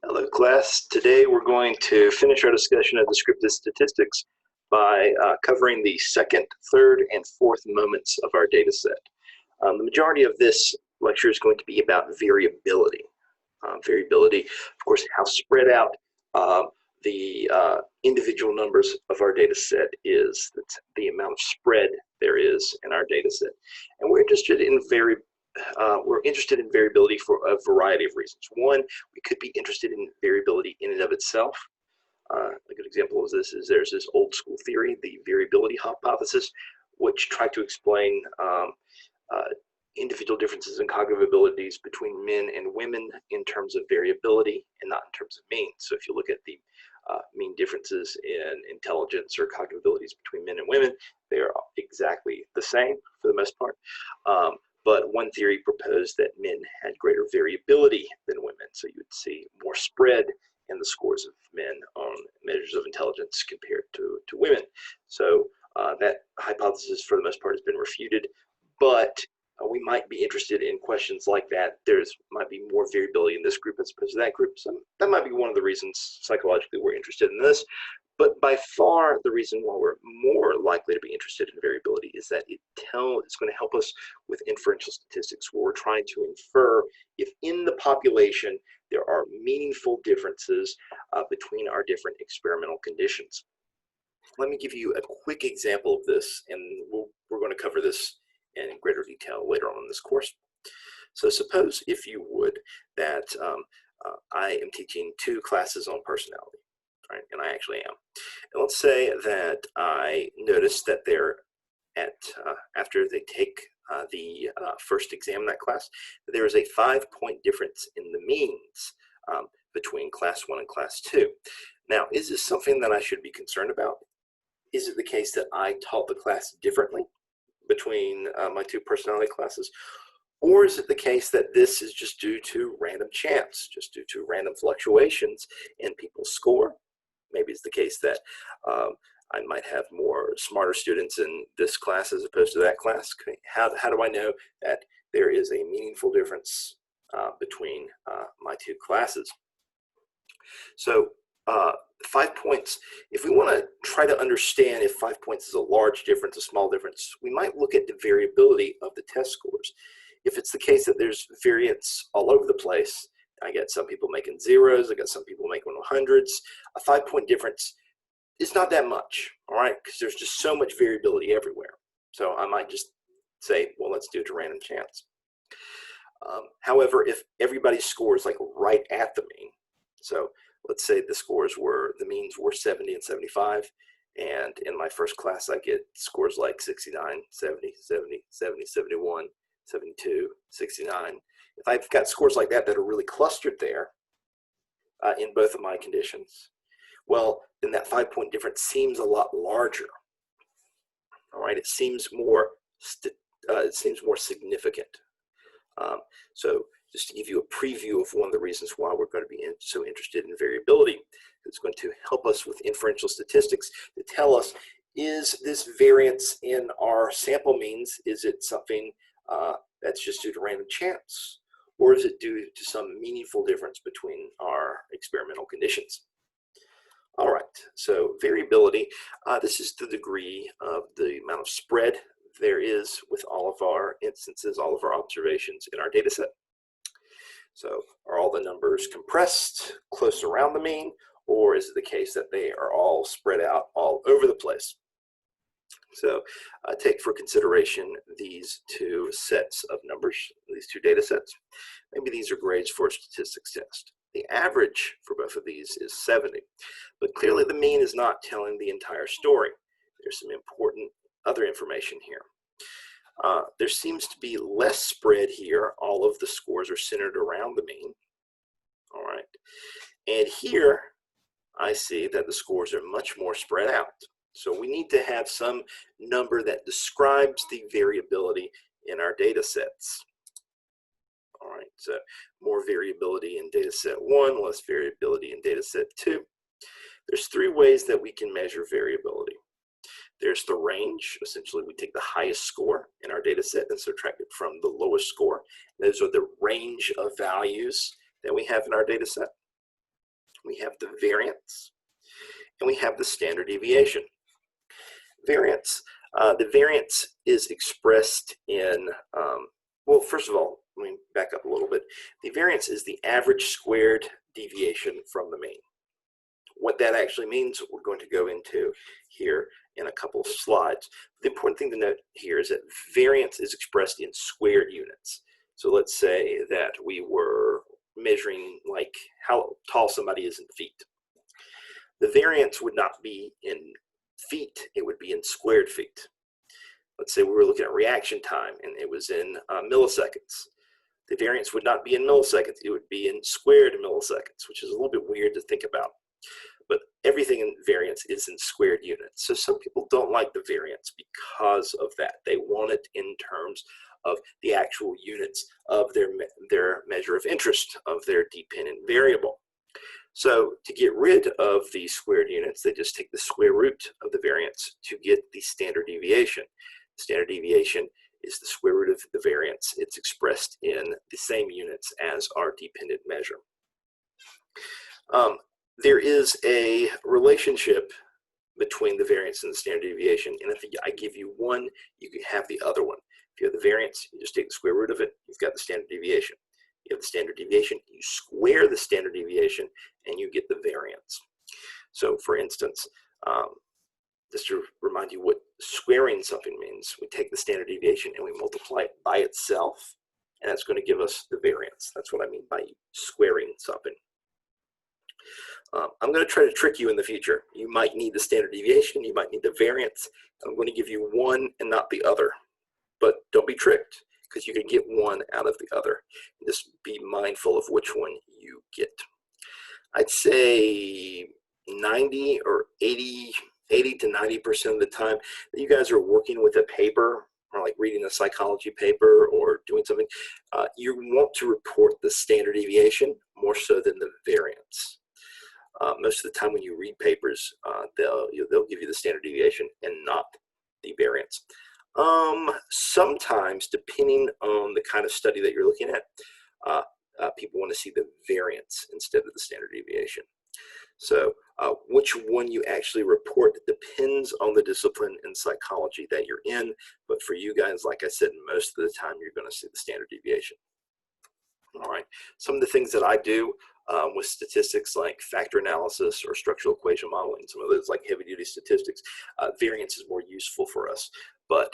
Hello, class. Today we're going to finish our discussion of descriptive statistics by covering the second, third, and fourth moments of our data set. The majority of this lecture is going to be about variability. Variability, of course, how spread out the individual numbers of our data set is. That's the amount of spread there is in our data set. And we're interested in variability for a variety of reasons. One, we could be interested in variability in and of itself. A good example of this is there's this old school theory, the variability hypothesis, which tried to explain individual differences in cognitive abilities between men and women in terms of variability and not in terms of mean. So if you look at the mean differences in intelligence or cognitive abilities between men and women, they are exactly the same for the most part. But one theory proposed that men had greater variability than women. So you would see more spread in the scores of men on measures of intelligence compared to women. So that hypothesis, for the most part, has been refuted. But we might be interested in questions like that. There's might be more variability in this group as opposed to that group. So that might be one of the reasons psychologically we're interested in this. But by far, the reason why we're more likely to be interested in variability is that it's going to help us with inferential statistics, where we're trying to infer if in the population there are meaningful differences between our different experimental conditions. Let me give you a quick example of this, and we're going to cover this in greater detail later on in this course. So suppose, if you would, that I am teaching 2 classes on personality. Right, and I actually am. And let's say that I notice that they're after they take the first exam in that class, there is a 5-point difference in the means between class 1 and class 2. Now, is this something that I should be concerned about? Is it the case that I taught the class differently between my 2 personality classes? Or is it the case that this is just due to random chance, just due to random fluctuations in people's score? Maybe it's the case that I might have more smarter students in this class as opposed to that class. How do I know that there is a meaningful difference between my 2 classes? So 5 points, if we want to try to understand if 5 points is a large difference, a small difference, we might look at the variability of the test scores. If it's the case that there's variance all over the place, I get some people making zeros, I got some people making hundreds. A 5-point difference is not that much, all right, because there's just so much variability everywhere. So I might just say, well, let's do it to random chance. However, if everybody scores like right at the mean, so let's say the means were 70 and 75, and in my first class I get scores like 69, 70, 70, 70, 71, 72, 69. If I've got scores like that are really clustered there in both of my conditions, well, then that 5-point difference seems a lot larger. All right, it seems more significant. So just to give you a preview of one of the reasons why we're going to be so interested in variability, it's going to help us with inferential statistics to tell us, is this variance in our sample means, is it something that's just due to random chance? Or is it due to some meaningful difference between our experimental conditions? All right, so variability, this is the degree of the amount of spread there is with all of our instances, all of our observations in our data set. So are all the numbers compressed close around the mean, or is it the case that they are all spread out all over the place? So take for consideration these 2 sets of numbers, these 2 data sets. Maybe these are grades for a statistics test. The average for both of these is 70, but clearly the mean is not telling the entire story. There's some important other information here. There seems to be less spread here. All of the scores are centered around the mean. All right, and here I see that the scores are much more spread out. So we need to have some number that describes the variability in our data sets. All right, so more variability in data set 1, less variability in data set 2. There's 3 ways that we can measure variability. There's the range. Essentially, we take the highest score in our data set and subtract it from the lowest score. Those are the range of values that we have in our data set. we have the variance, and we have the standard deviation. Variance. The variance is expressed in, well, first of all, let me back up a little bit. The variance is the average squared deviation from the mean. What that actually means, we're going to go into here in a couple of slides. The important thing to note here is that variance is expressed in squared units. So let's say that we were measuring like how tall somebody is in feet. The variance would not be in feet, it would be in squared feet. Let's say we were looking at reaction time and it was in milliseconds. The variance would not be in milliseconds, it would be in squared milliseconds, which is a little bit weird to think about. But everything in variance is in squared units. So some people don't like the variance because of that. They want it in terms of the actual units of their measure of interest of their dependent variable. So to get rid of the squared units, they just take the square root of the variance to get the standard deviation. The standard deviation is the square root of the variance. It's expressed in the same units as our dependent measure. There is a relationship between the variance and the standard deviation, and if I give you one, you can have the other one. If you have the variance, you just take the square root of it, you've got the standard deviation. You have the standard deviation, you square the standard deviation, and you get the variance. So for instance, just to remind you what squaring something means, we take the standard deviation and we multiply it by itself, and that's going to give us the variance. That's what I mean by squaring something. I'm going to try to trick you in the future. You might need the standard deviation, you might need the variance. I'm going to give you one and not the other. But don't be tricked, because you can get one out of the other. Just be mindful of which one you get. I'd say 90 or 80 to 90% of the time that you guys are working with a paper, or like reading a psychology paper or doing something, you want to report the standard deviation more so than the variance. Most of the time when you read papers, they'll give you the standard deviation and not the variance. Sometimes, depending on the kind of study that you're looking at, people want to see the variance instead of the standard deviation. So which one you actually report depends on the discipline in psychology that you're in. But for you guys, like I said, most of the time you're going to see the standard deviation. All right. Some of the things that I do with statistics like factor analysis or structural equation modeling, some of those like heavy duty statistics, variance is more useful for us. But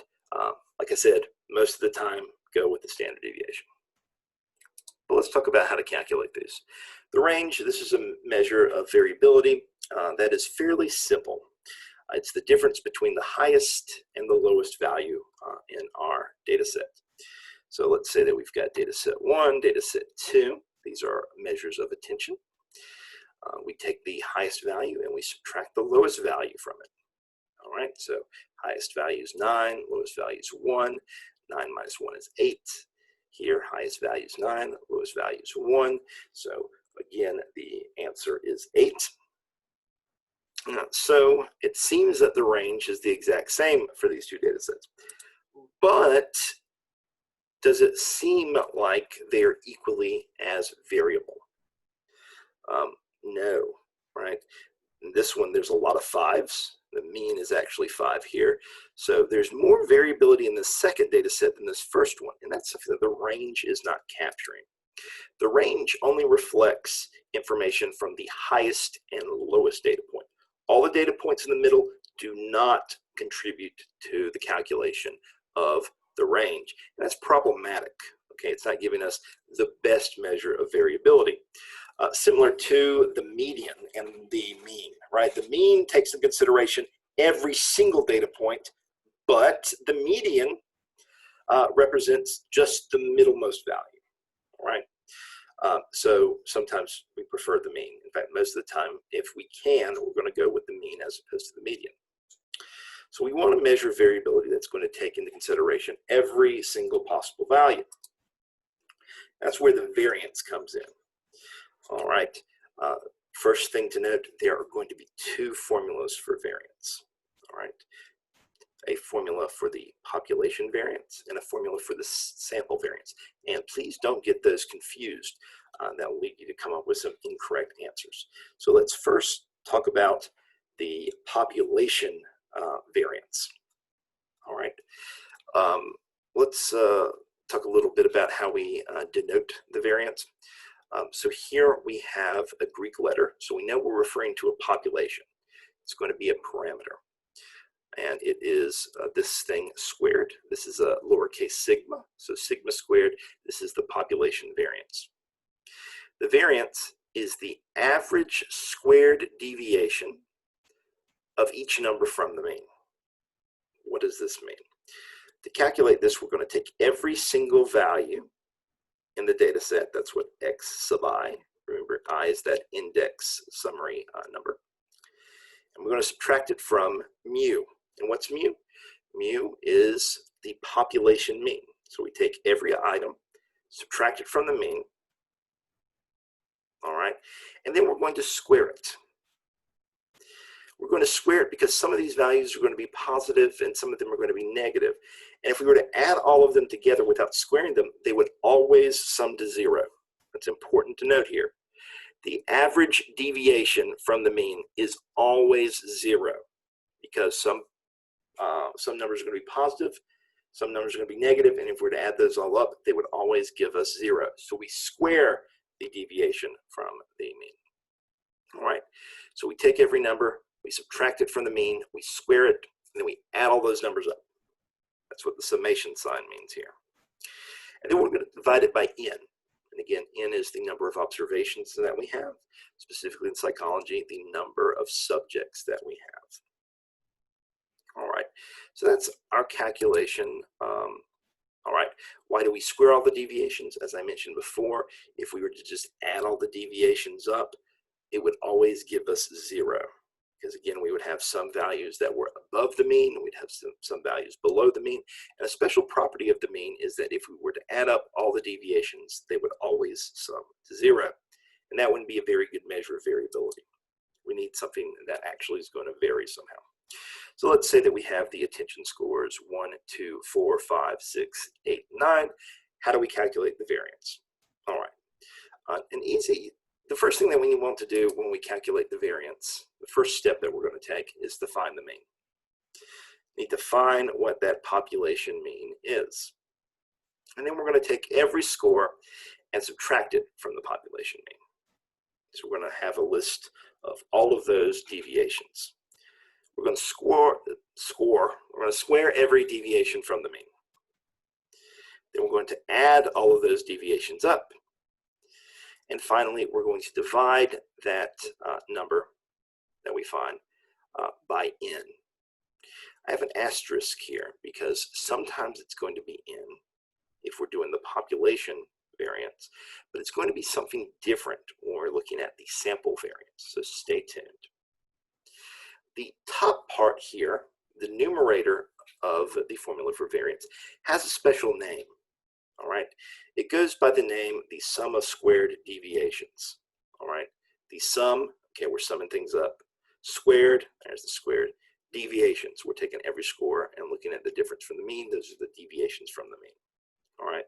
like I said, most of the time go with the standard deviation. But let's talk about how to calculate these. The range, this is a measure of variability that is fairly simple. It's the difference between the highest and the lowest value in our data set. So let's say that we've got data set 1, data set 2. These are measures of attention. We take the highest value and we subtract the lowest value from it. All right, so highest value is 9, lowest value is 1. 9 minus 1 is 8. Here, highest value is 9, lowest value is 1. So again, the answer is 8. So it seems that the range is the exact same for these two data sets. But does it seem like they're equally as variable? No, right? In this one, there's a lot of 5s. The mean is actually 5 here. So there's more variability in the second data set than this first one, and that's something that the range is not capturing. The range only reflects information from the highest and lowest data point. All the data points in the middle do not contribute to the calculation of the range. And that's problematic. Okay, it's not giving us the best measure of variability. Similar to the median and the mean, right? The mean takes into consideration every single data point, but the median represents just the middlemost value, right? So sometimes we prefer the mean. In fact, most of the time, if we can, we're going to go with the mean as opposed to the median. So we want to measure variability that's going to take into consideration every single possible value. That's where the variance comes in. All right. First thing to note, there are going to be 2 formulas for variance. All right. A formula for the population variance and a formula for the sample variance. And please don't get those confused. that will lead you to come up with some incorrect answers. So let's first talk about the population variance. All right, let's talk a little bit about how we denote the variance. So here we have a Greek letter, so we know we're referring to a population. It's going to be a parameter, and it is this thing squared. This is a lowercase sigma, so sigma squared. This is the population variance. The variance is the average squared deviation of each number from the mean. What does this mean? To calculate this, we're going to take every single value in the data set. That's what x sub I, remember I is that index summary number. And we're going to subtract it from mu. And what's mu? Mu is the population mean. So we take every item, subtract it from the mean, all right, and then we're going to square it. We're going to square it because some of these values are going to be positive and some of them are going to be negative. And if we were to add all of them together without squaring them, they would always sum to 0. That's important to note here. The average deviation from the mean is always 0 because some numbers are going to be positive, some numbers are going to be negative, and if we were to add those all up, they would always give us 0. So we square the deviation from the mean. All right, so we take every number, we subtract it from the mean, we square it, and then we add all those numbers up. That's what the summation sign means here. And then we're going to divide it by n. And again, n is the number of observations that we have, specifically in psychology, the number of subjects that we have. All right, so that's our calculation. All right, why do we square all the deviations? As I mentioned before, if we were to just add all the deviations up, it would always give us 0. Because again, we would have some values that were above the mean, we'd have some values below the mean. And a special property of the mean is that if we were to add up all the deviations, they would always sum to 0. And that wouldn't be a very good measure of variability. We need something that actually is going to vary somehow. So let's say that we have the attention scores 1, 2, 4, 5, 6, 8, 9. How do we calculate the variance? All right, the first thing that we want to do when we calculate the variance, the first step that we're going to take is to find the mean. We need to find what that population mean is. And then we're going to take every score and subtract it from the population mean. So we're going to have a list of all of those deviations. We're going to we're going to square every deviation from the mean. Then we're going to add all of those deviations up. And finally, we're going to divide that number that we find by n. I have an asterisk here because sometimes it's going to be n if we're doing the population variance, but it's going to be something different when we're looking at the sample variance, so stay tuned. The top part here, the numerator of the formula for variance, has a special name, all right? It goes by the name, the sum of squared deviations, all right? The sum, okay, we're summing things up. Squared, there's the squared. Deviations, we're taking every score and looking at the difference from the mean. Those are the deviations from the mean, all right?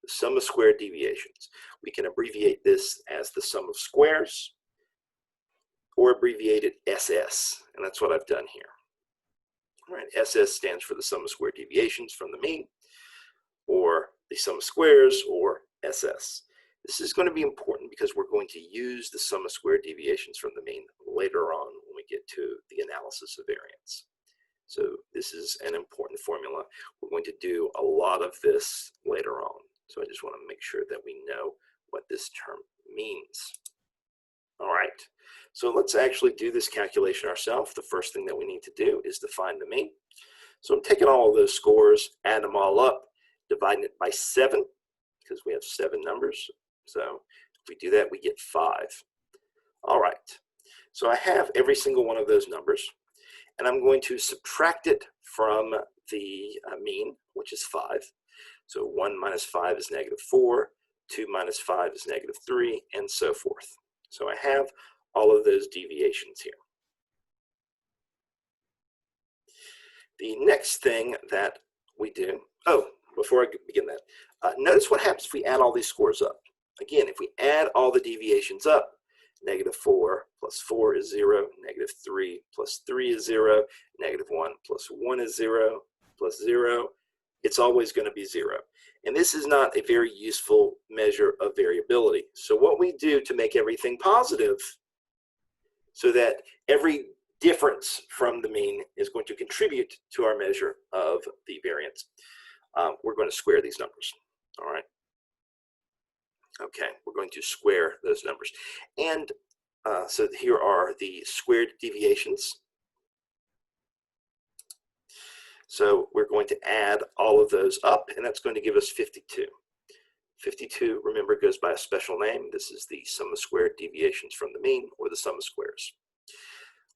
The sum of squared deviations. We can abbreviate this as the sum of squares, or abbreviated SS, and that's what I've done here. All right, SS stands for the sum of squared deviations from the mean, or the sum of squares, or SS. This is going to be important because we're going to use the sum of squared deviations from the mean later on when we get to the analysis of variance. So this is an important formula. We're going to do a lot of this later on. So I just want to make sure that we know what this term means. All right, so let's actually do this calculation ourselves. The first thing that we need to do is to find the mean. So I'm taking all of those scores, add them all up, dividing it by 7, because we have 7 numbers. So if we do that, we get 5. All right, so I have every single one of those numbers, and I'm going to subtract it from the mean, which is 5. So 1 minus 5 is -4, 2 minus 5 is -3, and so forth. So I have all of those deviations here. The next thing that we do, before I begin that, notice what happens if we add all these scores up. Again, if we add all the deviations up, -4 plus 4 is 0, -3 plus 3 is 0, -1 plus 1 is 0, plus 0, it's always going to be 0. And this is not a very useful measure of variability. So what we do to make everything positive, so that every difference from the mean is going to contribute to our measure of the variance, we're going to square these numbers. All right. Okay, we're going to square those numbers. And so here are the squared deviations. So we're going to add all of those up, and that's going to give us 52. 52, remember, goes by a special name. This is the sum of squared deviations from the mean, or the sum of squares.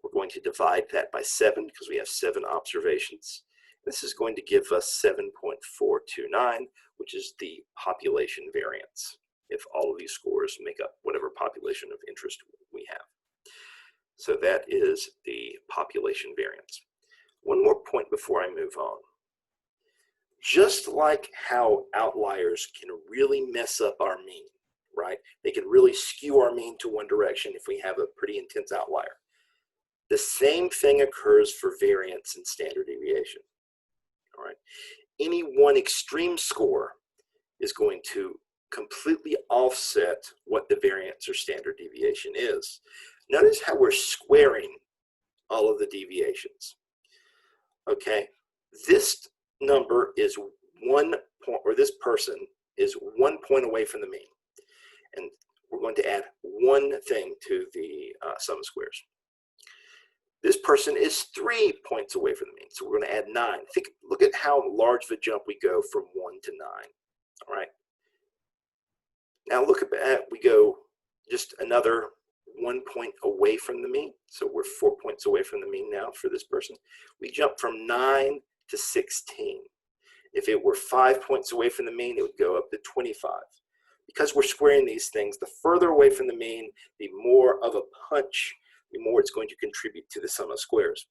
We're going to divide that by 7 because we have 7 observations. This is going to give us 7.429, which is the population variance, if all of these scores make up whatever population of interest we have. So that is the population variance. One more point before I move on. Just like how outliers can really mess up our mean, right? They can really skew our mean to one direction if we have a pretty intense outlier. The same thing occurs for variance and standard deviation. All right. Any one extreme score is going to completely offset what the variance or standard deviation is. Notice how we're squaring all of the deviations. Okay, this number is 1 point, or this person is 1 point away from the mean. And we're going to add one thing to the sum of squares. This person is 3 points away from the mean, so we're going to add 9. Look at how large of a jump we go from 1 to 9. All right. Now look at that. We go just another 1 point away from the mean. So we're 4 points away from the mean now for this person. We jump from 9 to 16. If it were 5 points away from the mean, it would go up to 25. Because we're squaring these things, the further away from the mean, the more of a punch, the more it's going to contribute to the sum of squares.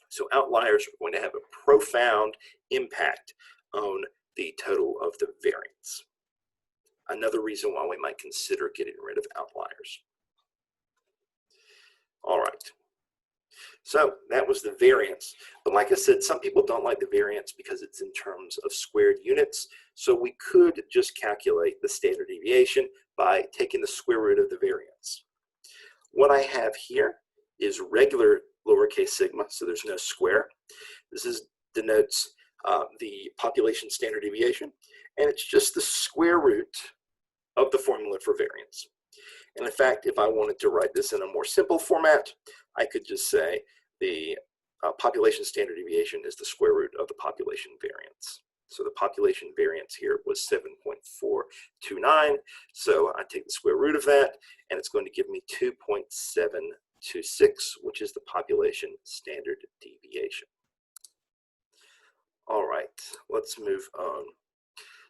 So outliers are going to have a profound impact on the total of the variance. Another reason why we might consider getting rid of outliers. All right, so that was the variance. But like I said, some people don't like the variance because it's in terms of squared units. So we could just calculate the standard deviation by taking the square root of the variance. What I have here is regular lowercase sigma, so there's no square. This denotes the population standard deviation, and it's just the square root of the formula for variance. And in fact, if I wanted to write this in a more simple format, I could just say the population standard deviation is the square root of the population variance. So the population variance here was 7.429. So I take the square root of that, and it's going to give me 2.726, which is the population standard deviation. All right, let's move on.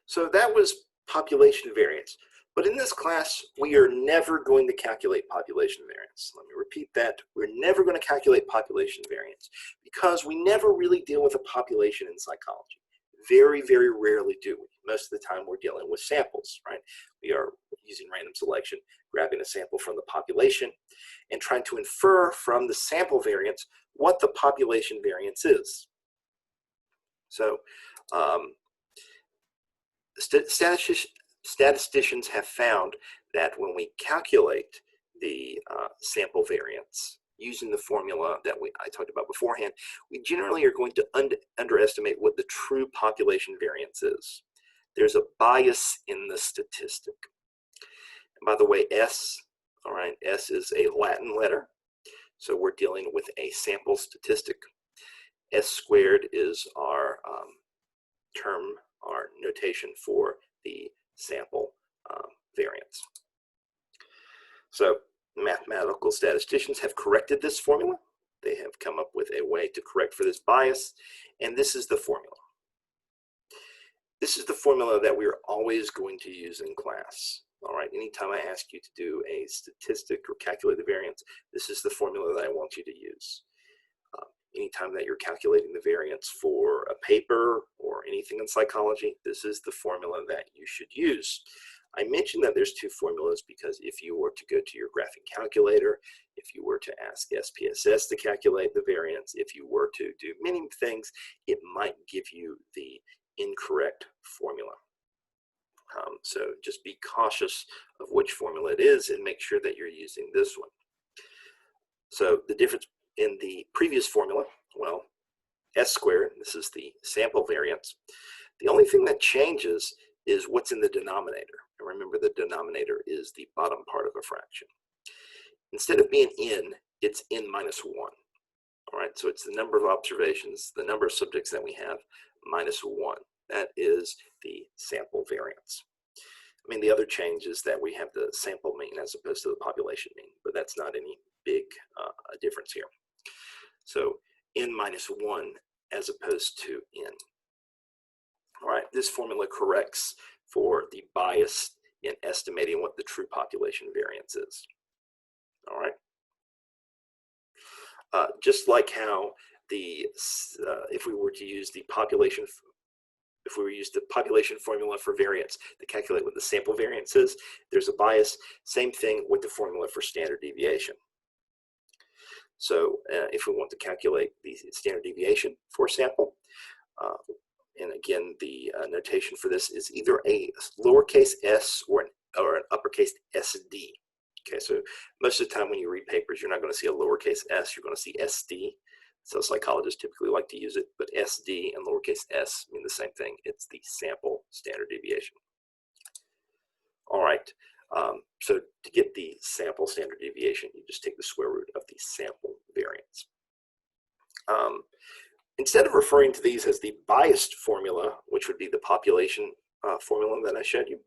So that was population variance. But in this class, we are never going to calculate population variance. Let me repeat that. We're never going to calculate population variance because we never really deal with a population in psychology. Very, very rarely do we. Most of the time we're dealing with samples, right? We are using random selection, grabbing a sample from the population and trying to infer from the sample variance what the population variance is. So statisticians have found that when we calculate the sample variance using the formula that I talked about beforehand, we generally are going to underestimate what the true population variance is. There's a bias in the statistic. And by the way, S, all right, S is a Latin letter. So we're dealing with a sample statistic. S squared is our term, our notation for the sample variance. So mathematical statisticians have corrected this formula. They have come up with a way to correct for this bias, and this is the formula. This is the formula that we are always going to use in class. All right, anytime I ask you to do a statistic or calculate the variance, this is the formula that I want you to use. Anytime that you're calculating the variance for a paper or anything in psychology, this is the formula that you should use. I mentioned that there's two formulas because if you were to go to your graphing calculator, if you were to ask SPSS to calculate the variance, if you were to do many things, it might give you the incorrect formula. So just be cautious of which formula it is and make sure that you're using this one. So the difference in the previous formula, well, S squared, this is the sample variance. The only thing that changes is what's in the denominator. And remember, the denominator is the bottom part of a fraction. Instead of being n, it's n minus 1. All right, so it's the number of observations, the number of subjects that we have, minus 1. That is the sample variance. I mean, the other change is that we have the sample mean as opposed to the population mean, but that's not any big difference here. So n minus 1 as opposed to n. All right, this formula corrects for the bias in estimating what the true population variance is. All right. Just like how the if we were to use the population formula for variance to calculate what the sample variance is, there's a bias. Same thing with the formula for standard deviation. So if we want to calculate the standard deviation for a sample, and again, the notation for this is either a lowercase s or an uppercase SD. Okay, so most of the time when you read papers, you're not going to see a lowercase s, you're going to see SD. So psychologists typically like to use it, but SD and lowercase s mean the same thing. It's the sample standard deviation. All right, so to get the sample standard deviation, you just take the square root of the sample variance. Instead of referring to these as the biased formula, which would be the population formula that I showed you,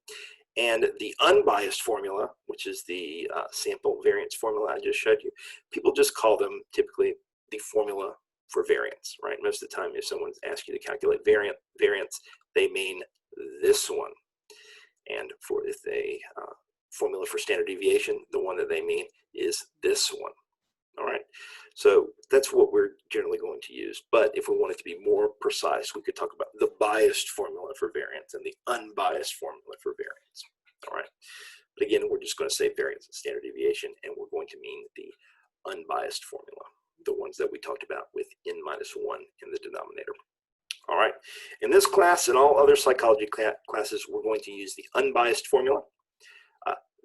and the unbiased formula, which is the sample variance formula I just showed you, people just call them typically the formula for variance, right? Most of the time, if someone's asked you to calculate variance, they mean this one. And for if they formula for standard deviation, the one that they mean is this one. All right, so that's what we're generally going to use. But if we wanted to be more precise, we could talk about the biased formula for variance and the unbiased formula for variance. All right, but again, we're just going to say variance and standard deviation, and we're going to mean the unbiased formula, the ones that we talked about with n minus 1 in the denominator. All right, in this class and all other psychology classes, we're going to use the unbiased formula.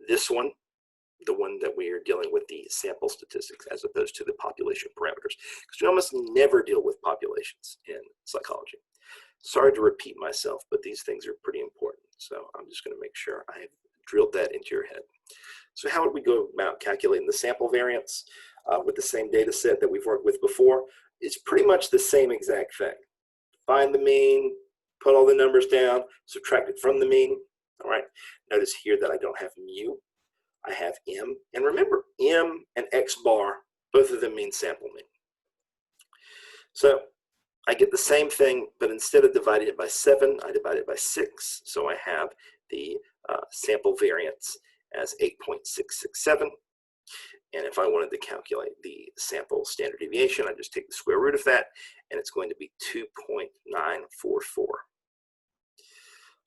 This one, the one that we are dealing with the sample statistics as opposed to the population parameters, because we almost never deal with populations in psychology. Sorry to repeat myself, but these things are pretty important. So I'm just going to make sure I have drilled that into your head. So how would we go about calculating the sample variance with the same data set that we've worked with before? It's pretty much the same exact thing. Find the mean, put all the numbers down, subtract it from the mean. All right, notice here that I don't have mu. I have m, and remember, m and x bar, both of them mean sample mean. So I get the same thing, but instead of dividing it by 7, I divide it by 6. So I have the sample variance as 8.667. And if I wanted to calculate the sample standard deviation, I just take the square root of that, and it's going to be 2.944.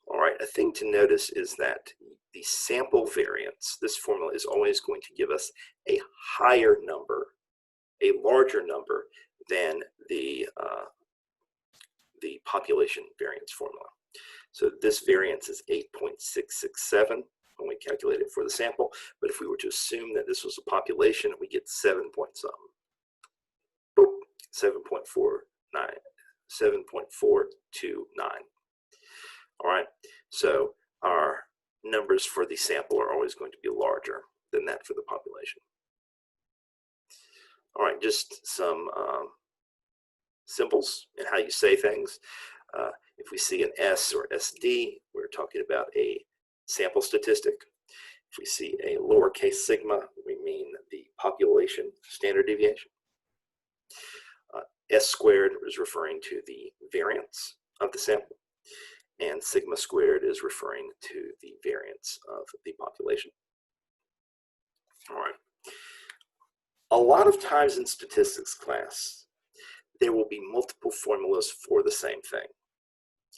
All right, a thing to notice is that the sample variance, this formula is always going to give us a higher number, a larger number than the population variance formula. So this variance is 8.667 when we calculate it for the sample, but if we were to assume that this was a population, we get 7 point something. Boop, 7.429. All right, so our numbers for the sample are always going to be larger than that for the population. All right, just some symbols and how you say things. If we see an S or SD, we're talking about a sample statistic. If we see a lowercase sigma, we mean the population standard deviation. S squared is referring to the variance of the sample, and sigma squared is referring to the variance of the population. All right. A lot of times in statistics class, there will be multiple formulas for the same thing.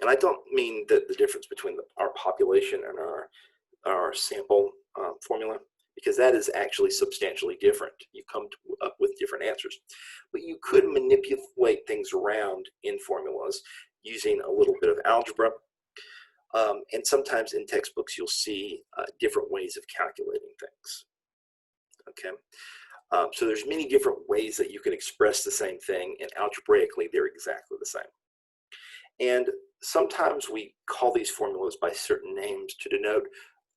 And I don't mean that the difference between our population and our our sample formula, because that is actually substantially different. You come up with different answers. But you could manipulate things around in formulas using a little bit of algebra. And sometimes in textbooks, you'll see different ways of calculating things. Okay, so there's many different ways that you can express the same thing, and algebraically, they're exactly the same. And sometimes we call these formulas by certain names to denote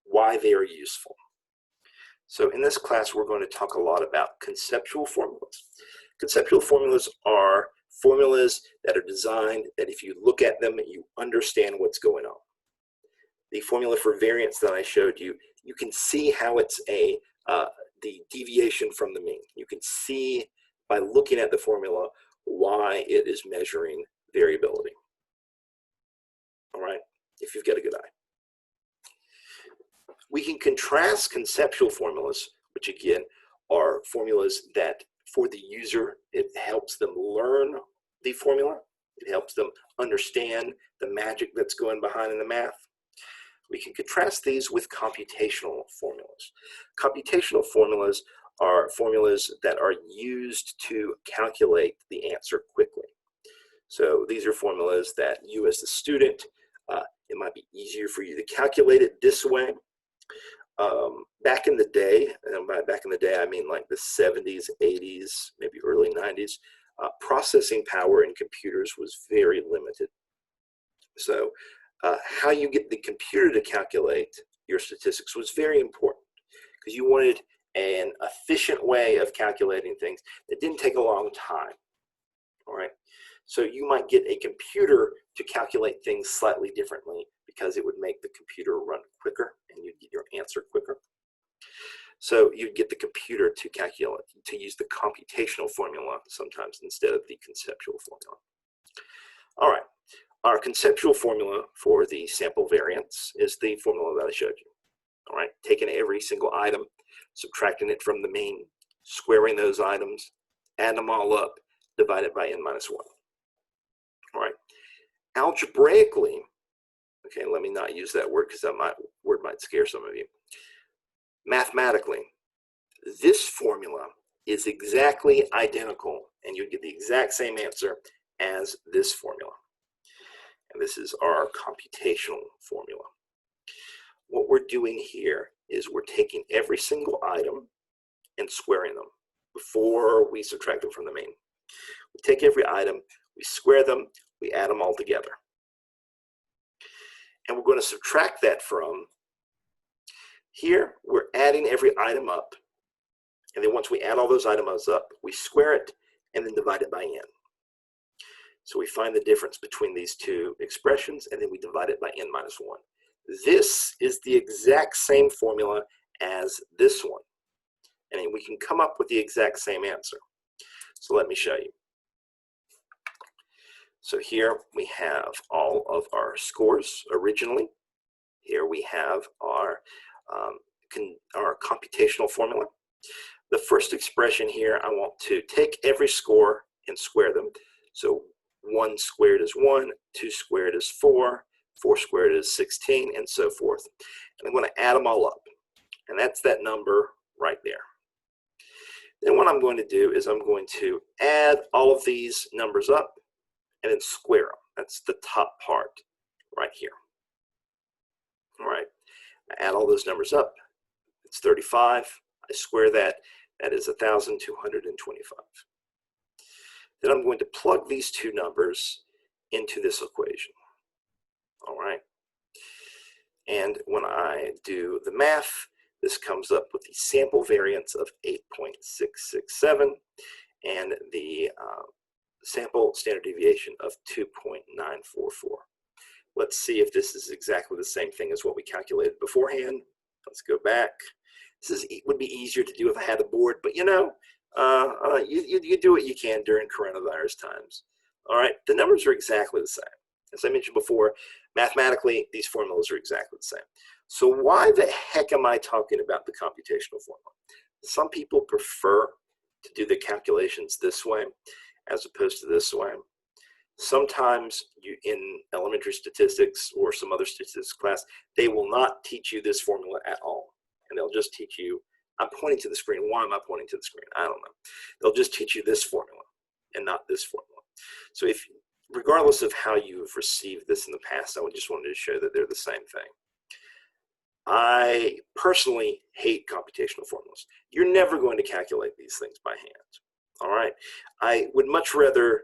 why they are useful. So in this class, we're going to talk a lot about conceptual formulas. Conceptual formulas are formulas that are designed that if you look at them, you understand what's going on. The formula for variance that I showed you, you can see how it's the deviation from the mean. You can see by looking at the formula why it is measuring variability. All right, if you've got a good eye. We can contrast conceptual formulas, which again are formulas that for the user, it helps them learn the formula. It helps them understand the magic that's going behind in the math. We can contrast these with computational formulas. Computational formulas are formulas that are used to calculate the answer quickly. So these are formulas that you as the student, it might be easier for you to calculate it this way. Back in the day, and by back in the day I mean like the 70s, 80s, maybe early 90s, processing power in computers was very limited. So how you get the computer to calculate your statistics was very important, because you wanted an efficient way of calculating things that didn't take a long time. All right, so you might get a computer to calculate things slightly differently because it would make the computer run quicker and you'd get your answer quicker. So you'd get the computer to calculate, to use the computational formula sometimes instead of the conceptual formula. All right, our conceptual formula for the sample variance is the formula that I showed you. All right, taking every single item, subtracting it from the mean, squaring those items, add them all up, divide it by n minus 1. All right, algebraically, okay, let me not use that word because that word might scare some of you. Mathematically, this formula is exactly identical, and you get the exact same answer as this formula. And this is our computational formula. What we're doing here is we're taking every single item and squaring them before we subtract them from the mean. We take every item, we square them, we add them all together. And we're going to subtract that from here. We're adding every item up. And then once we add all those items up, we square it and then divide it by n. So we find the difference between these two expressions, and then we divide it by n minus 1. This is the exact same formula as this one. And we can come up with the exact same answer. So let me show you. So here we have all of our scores originally. Here we have our computational formula. The first expression here, I want to take every score and square them. So 1 squared is 1, 2 squared is 4, 4 squared is 16, and so forth. And I'm going to add them all up. And that's that number right there. Then what I'm going to do is I'm going to add all of these numbers up and then square them. That's the top part right here. All right, I add all those numbers up. It's 35. I square that. That is 1,225. Then I'm going to plug these two numbers into this equation. All right. And when I do the math, this comes up with the sample variance of 8.667 and the sample standard deviation of 2.944. Let's see if this is exactly the same thing as what we calculated beforehand. Let's go back. This would be easier to do if I had a board, but you know, you do what you can during coronavirus times. All right, the numbers are exactly the same. As I mentioned before, mathematically, these formulas are exactly the same. So why the heck am I talking about the computational formula? Some people prefer to do the calculations this way as opposed to this way. Sometimes in elementary statistics or some other statistics class, they will not teach you this formula at all. And they'll just teach you, I'm pointing to the screen. Why am I pointing to the screen? I don't know. They'll just teach you this formula and not this formula. So regardless of how you've received this in the past, I just wanted to show that they're the same thing. I personally hate computational formulas. You're never going to calculate these things by hand. All right. I would much rather,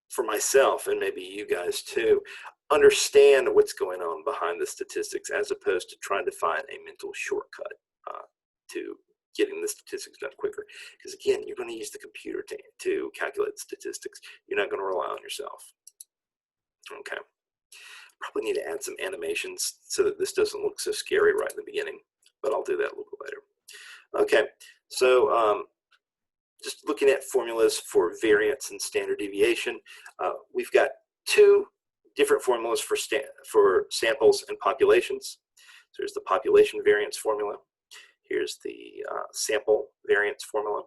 for myself and maybe you guys too, understand what's going on behind the statistics as opposed to trying to find a mental shortcut to getting the statistics done quicker. Because again, you're going to use the computer to calculate statistics. You're not going to rely on yourself. Okay. Probably need to add some animations so that this doesn't look so scary right in the beginning, but I'll do that a little bit later. Okay, so just looking at formulas for variance and standard deviation, we've got two different formulas for samples and populations. So there's the population variance formula. Here's the sample variance formula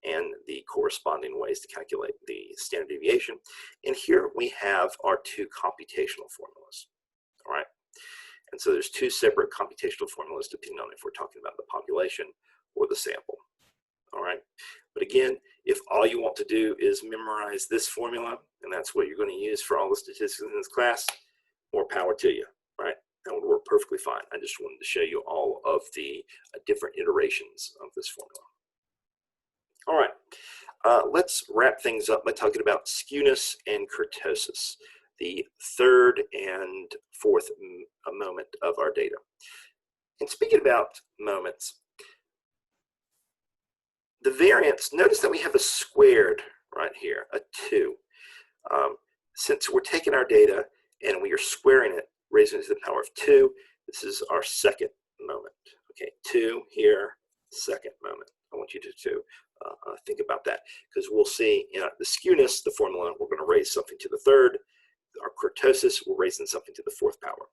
and the corresponding ways to calculate the standard deviation. And here we have our two computational formulas, all right? And so there's two separate computational formulas depending on if we're talking about the population or the sample, all right? But again, if all you want to do is memorize this formula, and that's what you're going to use for all the statistics in this class, more power to you, right? That would work perfectly fine. I just wanted to show you all of the different iterations of this formula. All right, let's wrap things up by talking about skewness and kurtosis, the third and fourth moment of our data. And speaking about moments, the variance, notice that we have a squared right here, a 2. Since we're taking our data and we are squaring it, raising it to the power of 2, this is our second moment. Okay, 2 here, second moment. I want you to think about that, because we'll see in the skewness, the formula, we're going to raise something to the third. Our kurtosis, we're raising something to the fourth power.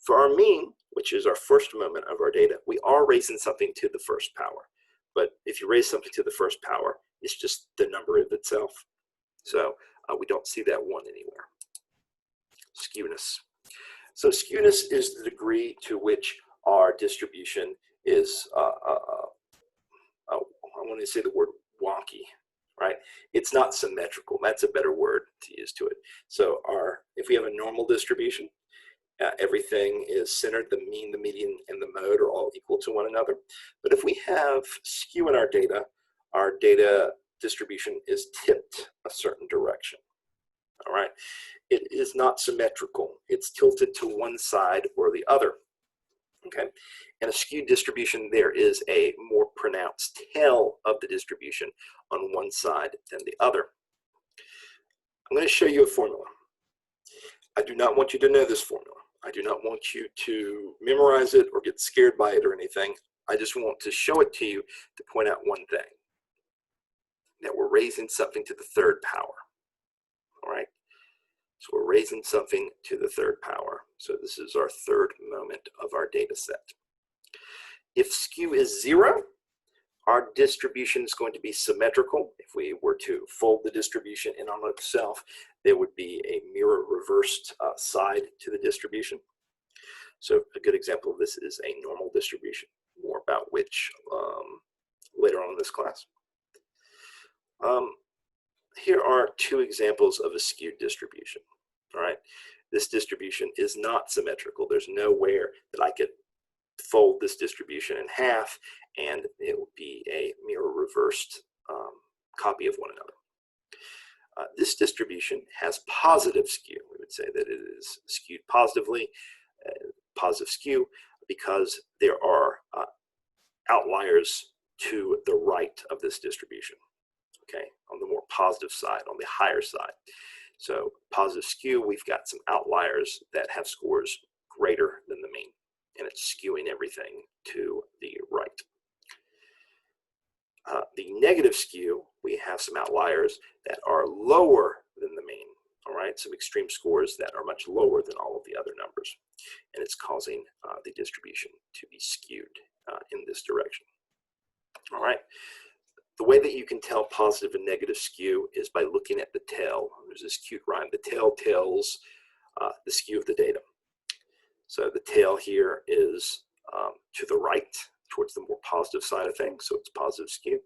For our mean, which is our first moment of our data, we are raising something to the first power. But if you raise something to the first power, it's just the number of itself. So we don't see that 1 anywhere. Skewness. So skewness is the degree to which our distribution is I want to say the word wonky, right? It's not symmetrical. That's a better word to use to it. So if we have a normal distribution, everything is centered. The mean, the median, and the mode are all equal to one another. But if we have skew in our data distribution is tipped a certain direction, all right? It is not symmetrical. It's tilted to one side or the other. Okay, in a skewed distribution, there is a more pronounced tail of the distribution on one side than the other. I'm going to show you a formula. I do not want you to know this formula. I do not want you to memorize it or get scared by it or anything. I just want to show it to you to point out one thing, that we're raising something to the third power, all right? So we're raising something to the third power. So this is our third moment of our data set. If skew is 0, our distribution is going to be symmetrical. If we were to fold the distribution in on itself, there would be a mirror reversed side to the distribution. So a good example of this is a normal distribution, more about which later on in this class. Here are two examples of a skewed distribution, all right? This distribution is not symmetrical. There's nowhere that I could fold this distribution in half and it would be a mirror reversed copy of one another. This distribution has positive skew. We would say that it is skewed positively, positive skew, because there are outliers to the right of this distribution. Okay, on the more positive side, on the higher side. So positive skew, we've got some outliers that have scores greater than the mean, and it's skewing everything to the right. The negative skew, we have some outliers that are lower than the mean, all right? Some extreme scores that are much lower than all of the other numbers, and it's causing the distribution to be skewed in this direction, all right? The way that you can tell positive and negative skew is by looking at the tail. There's this cute rhyme. The tail tells the skew of the data. So the tail here is to the right, towards the more positive side of things, so it's positive skew.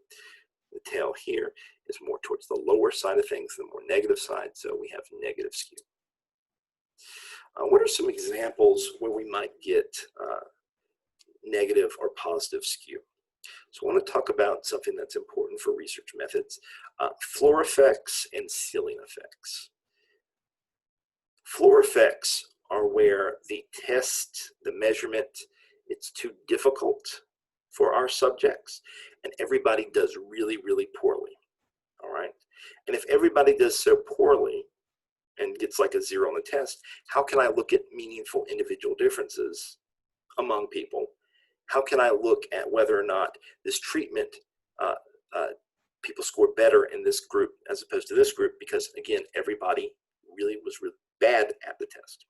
The tail here is more towards the lower side of things, the more negative side, so we have negative skew. What are some examples where we might get negative or positive skew? So I want to talk about something that's important for research methods, floor effects and ceiling effects. Floor effects are where the test, the measurement, it's too difficult for our subjects, and everybody does really, really poorly, all right? And if everybody does so poorly and gets like a 0 on the test, how can I look at meaningful individual differences among people? How can I look at whether or not this treatment, people score better in this group as opposed to this group? Because again, everybody was really bad at the test.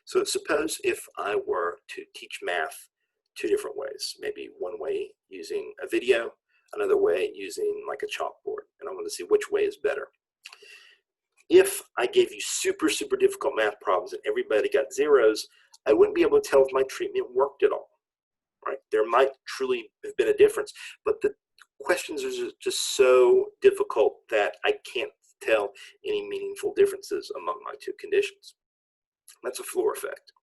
So suppose if I were to teach math 2 different ways, maybe one way using a video, another way using like a chalkboard, and I want to see which way is better. If I gave you super, super difficult math problems and everybody got 0s, I wouldn't be able to tell if my treatment worked at all. Right? There might truly have been a difference, but the questions are just so difficult that I can't tell any meaningful differences among my 2 conditions. That's a floor effect.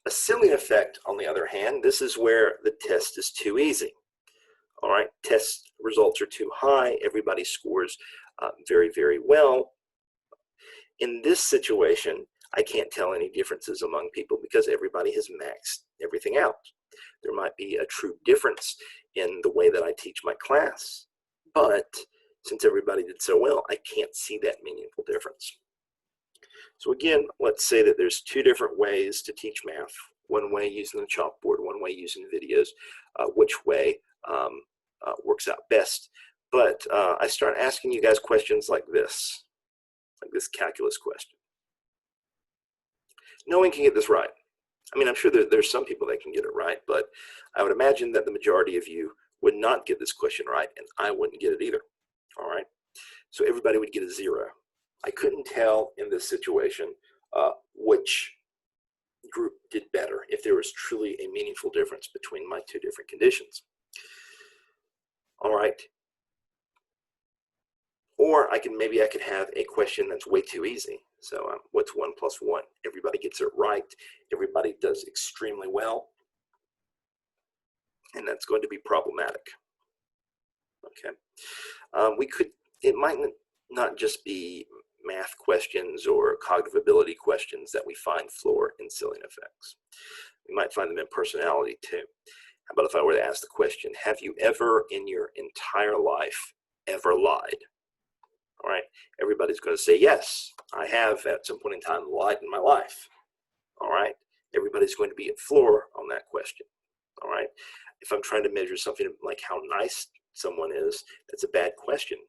A ceiling effect, on the other hand, this is where the test is too easy. All right, test results are too high, everybody scores very, very well. In this situation, I can't tell any differences among people because everybody has maxed everything out. There might be a true difference in the way that I teach my class, but since everybody did so well, I can't see that meaningful difference. So again, let's say that there's 2 different ways to teach math. One way using the chalkboard, one way using videos. Which way works out best? But I start asking you guys questions like this calculus question. No one can get this right. I mean, I'm sure there's some people that can get it right, but I would imagine that the majority of you would not get this question right, and I wouldn't get it either, all right? So everybody would get a 0. I couldn't tell in this situation which group did better, if there was truly a meaningful difference between my 2 different conditions. All right. Or maybe I could have a question that's way too easy. So what's 1 plus 1? Everybody gets it right. Everybody does extremely well. And that's going to be problematic. Okay. It might not just be math questions or cognitive ability questions that we find floor and ceiling effects. We might find them in personality too. How about if I were to ask the question, have you ever in your entire life ever lied? All right, everybody's going to say, yes, I have at some point in time lied in my life. All right, everybody's going to be at floor on that question. All right, if I'm trying to measure something like how nice someone is, that's a bad question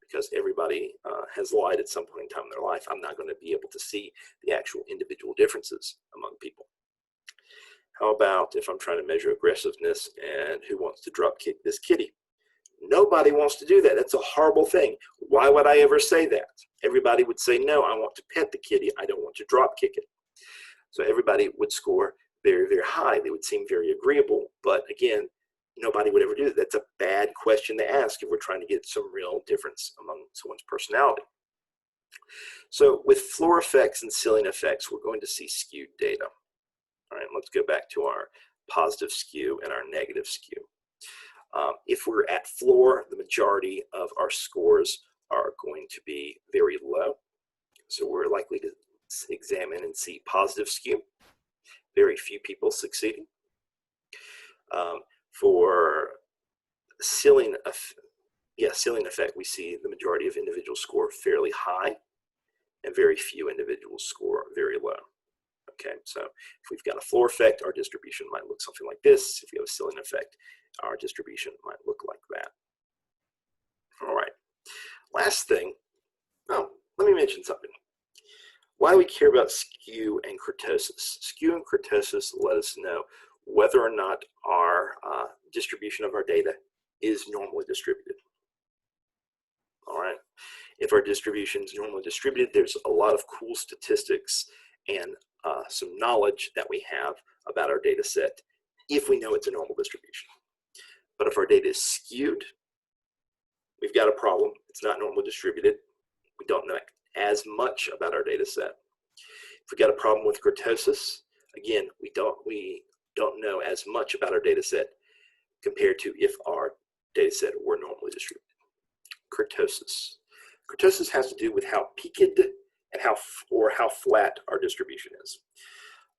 because everybody has lied at some point in time in their life. I'm not going to be able to see the actual individual differences among people. How about if I'm trying to measure aggressiveness and who wants to drop kick this kitty? Nobody wants to do that. That's a horrible thing. Why would I ever say that? Everybody would say, no, I want to pet the kitty. I don't want to drop kick it. So everybody would score very, very high. They would seem very agreeable. But again, nobody would ever do that. That's a bad question to ask if we're trying to get some real difference among someone's personality. So with floor effects and ceiling effects, we're going to see skewed data. All right, let's go back to our positive skew and our negative skew. If we're at floor, the majority of our scores are going to be very low. So we're likely to examine and see positive skew. Very few people succeeding. For ceiling effect, we see the majority of individuals score fairly high and very few individuals score very low. Okay, so if we've got a floor effect, our distribution might look something like this. If we have a ceiling effect, our distribution might look like that. All right, last thing, let me mention something. Why do we care about skew and kurtosis? Skew and kurtosis let us know whether or not our distribution of our data is normally distributed. All right. If our distribution is normally distributed, there's a lot of cool statistics and some knowledge that we have about our data set if we know it's a normal distribution. But if our data is skewed, we've got a problem. It's not normally distributed. We don't know as much about our data set. If we've got a problem with kurtosis, again, we don't know as much about our data set compared to if our data set were normally distributed. Kurtosis. Kurtosis has to do with how peaked and how flat our distribution is.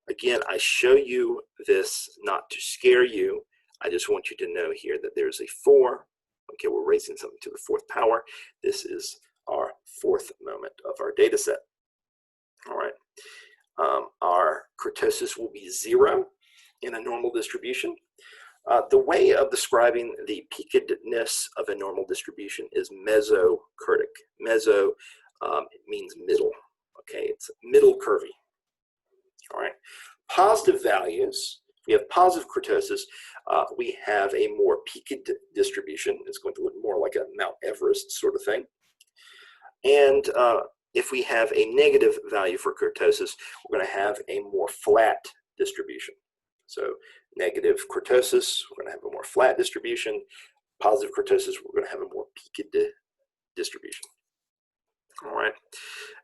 Again, I show you this not to scare you. I just want you to know here that there's a 4. Okay, we're raising something to the 4th power. This is our 4th moment of our data set. All right. Our kurtosis will be 0 in a normal distribution. The way of describing the peakedness of a normal distribution is mesokurtic. Meso it means middle. Okay, it's middle curvy. All right. Positive values. We have positive kurtosis. We have a more peaked distribution. It's going to look more like a Mount Everest sort of thing. And if we have a negative value for kurtosis, we're going to have a more flat distribution. So negative kurtosis, we're going to have a more flat distribution. Positive kurtosis, we're going to have a more peaked distribution. All right.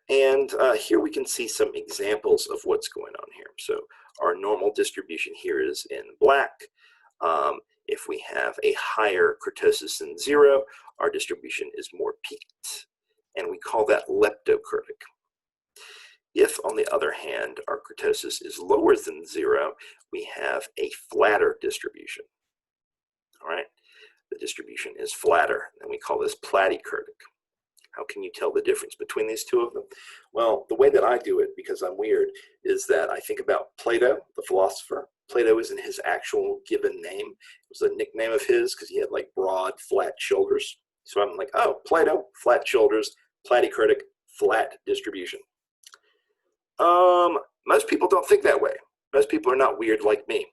And here we can see some examples of what's going on here. So our normal distribution here is in black. If we have a higher kurtosis than 0, our distribution is more peaked, and we call that leptokurtic. If, on the other hand, our kurtosis is lower than 0, we have a flatter distribution. All right, the distribution is flatter, and we call this platykurtic. How can you tell the difference between these two of them? Well, the way that I do it, because I'm weird, is that I think about Plato, the philosopher. Plato isn't his actual given name. It was a nickname of his because he had like broad, flat shoulders. So I'm like, oh, Plato, flat shoulders, platykurtic, flat distribution. Most people don't think that way. Most people are not weird like me.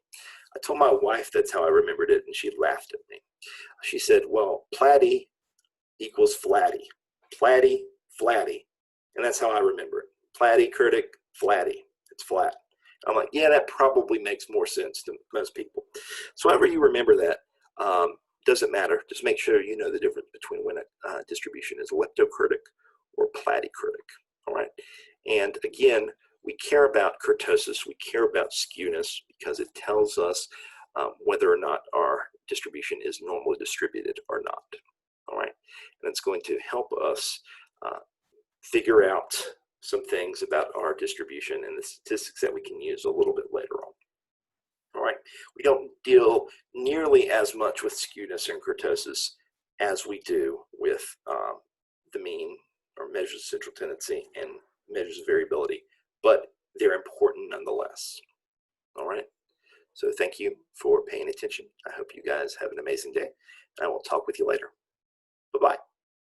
I told my wife that's how I remembered it, and she laughed at me. She said, well, platy equals flatty. Platy, flatty. And that's how I remember it. Platykurtic, flatty. It's flat. I'm like, yeah, that probably makes more sense to most people. So however you remember that, doesn't matter. Just make sure you know the difference between when a distribution is leptokurtic or platykurtic. All right. And again, we care about kurtosis. We care about skewness because it tells us whether or not our distribution is normally distributed or not. All right. And it's going to help us figure out some things about our distribution and the statistics that we can use a little bit later on. All right. We don't deal nearly as much with skewness and kurtosis as we do with the mean or measures of central tendency and measures of variability, but they're important nonetheless. All right. So thank you for paying attention. I hope you guys have an amazing day, and I will talk with you later. Bye-bye.